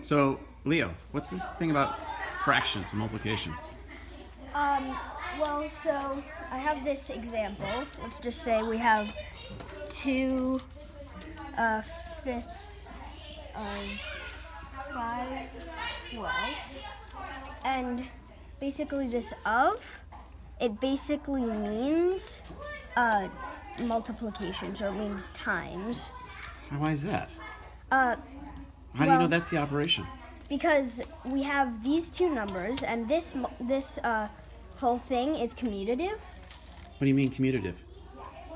So, Leo, what's this thing about fractions and multiplication? Well, so I have this example. Let's just say we have 2 fifths of 5 twelfths. And basically this it basically means multiplication, so it means times. Why is that? How How do you know that's the operation? Because we have these two numbers, and this whole thing is commutative. What do you mean commutative?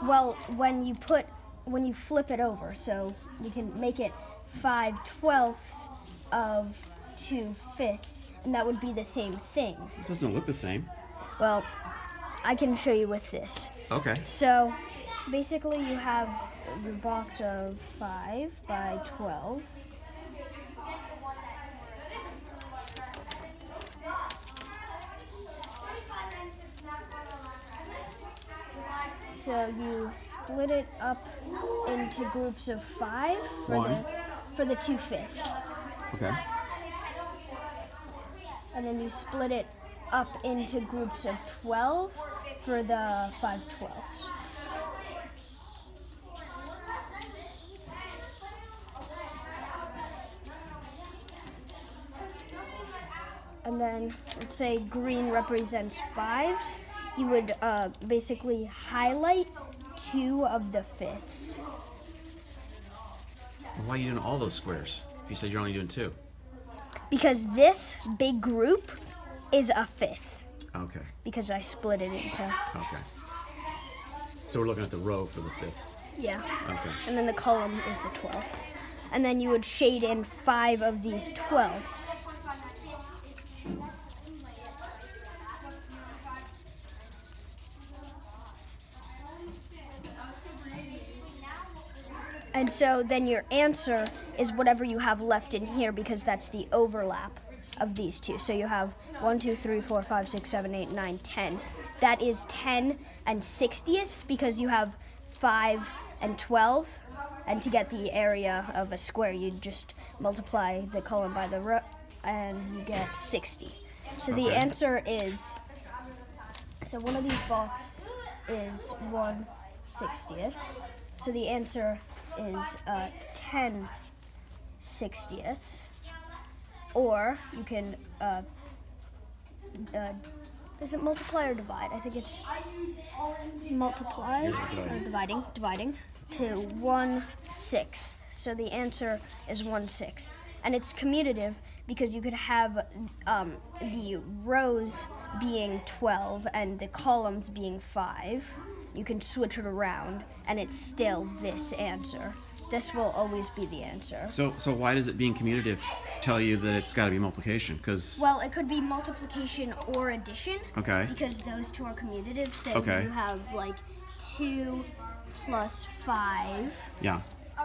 Well, when you flip it over, so we can make it 5 twelfths of 2 fifths, and that would be the same thing. It doesn't look the same. Well, I can show you with this. Okay. So, basically you have the box of 5 by 12. So you split it up into groups of 5 for the 2 fifths. Okay. And then you split it up into groups of 12 for the 5 twelfths. And then, let's say green represents 5s. You would basically highlight 2 of the fifths. Well, why are you doing all those squares if you said you're only doing 2? Because this big group is a fifth. Okay. Because I split it into... Okay. So we're looking at the row for the fifths. Yeah. Okay. And then the column is the twelfths. And then you would shade in 5 of these twelfths. And so then your answer is whatever you have left in here, because that's the overlap of these two. So you have 1, 2, 3, 4, 5, 6, 7, 8, 9, 10. That is 10 and 60ths because you have 5 and 12. And to get the area of a square, you just multiply the column by the row and you get 60. So the answer is, so one of these blocks is 1/60th. So the answer is 10 60ths, or you can is it multiply or divide? I think it's multiply or dividing to 1/6. So the answer is 1/6, and it's commutative because you could have the rows being 12 and the columns being 5. You can switch it around, and it's still this answer. This will always be the answer. So why does it being commutative tell you that it's got to be multiplication? Because well, it could be multiplication or addition. Okay. Because those two are commutative. So Okay. you have like 2 plus 5 yeah.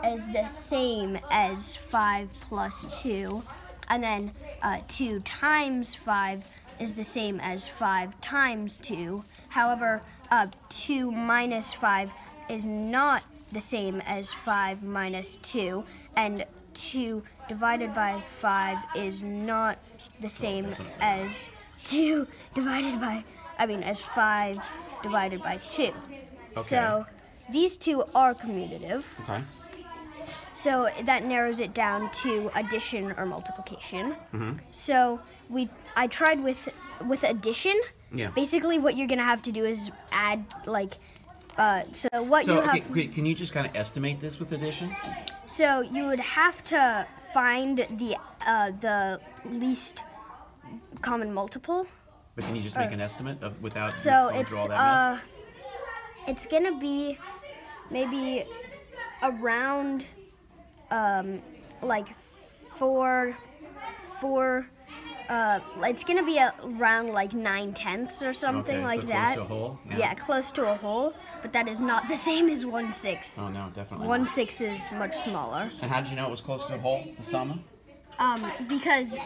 is the same as 5 plus 2, and then 2 times 5 is the same as 5 times 2. However, 2 minus 5 is not the same as 5 minus 2, and 2 divided by 5 is not the same as 2 divided by, as 5 divided by 2. Okay. So these two are commutative. Okay. So that narrows it down to addition or multiplication. Mm-hmm. So I tried with addition. Yeah. Basically, what you're gonna have to do is add Can you just kind of estimate this with addition? So you would have to find the least common multiple. But can you just make an estimate of without So it's all that mess? It's gonna be maybe around like four. It's gonna be around like 9/10 or something like so that. Close to a whole? Yeah, close to a whole, but that is not the same as 1/6. Oh no, definitely. 1/6 is much smaller. And how did you know it was close to a whole? The sum? Because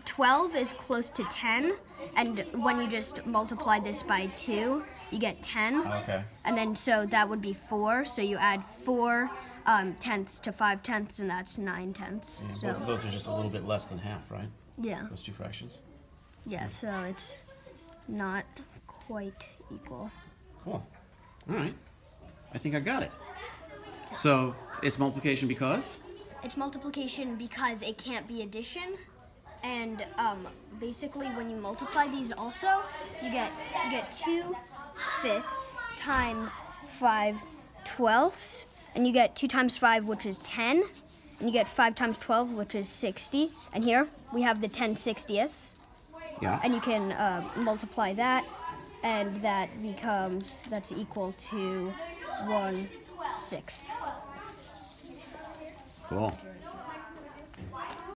12 is close to 10, and when you just multiply this by 2, you get 10. Okay. And then so that would be 4. So you add 4 tenths to 5/10, and that's 9/10. Yeah, So both of those are just a little bit less than half, right? yeah, Those two fractions. yeah. So it's not quite equal. Cool. All right. I think I got it. So it's multiplication because? It's multiplication because it can't be addition, and basically when you multiply these also, you get 2/5 times 5/12, and you get 2 times 5, which is 10, and you get 5 times 12, which is 60. And here we have the 10/60ths, Yeah. and you can multiply that, and that's equal to 1/6. Cool.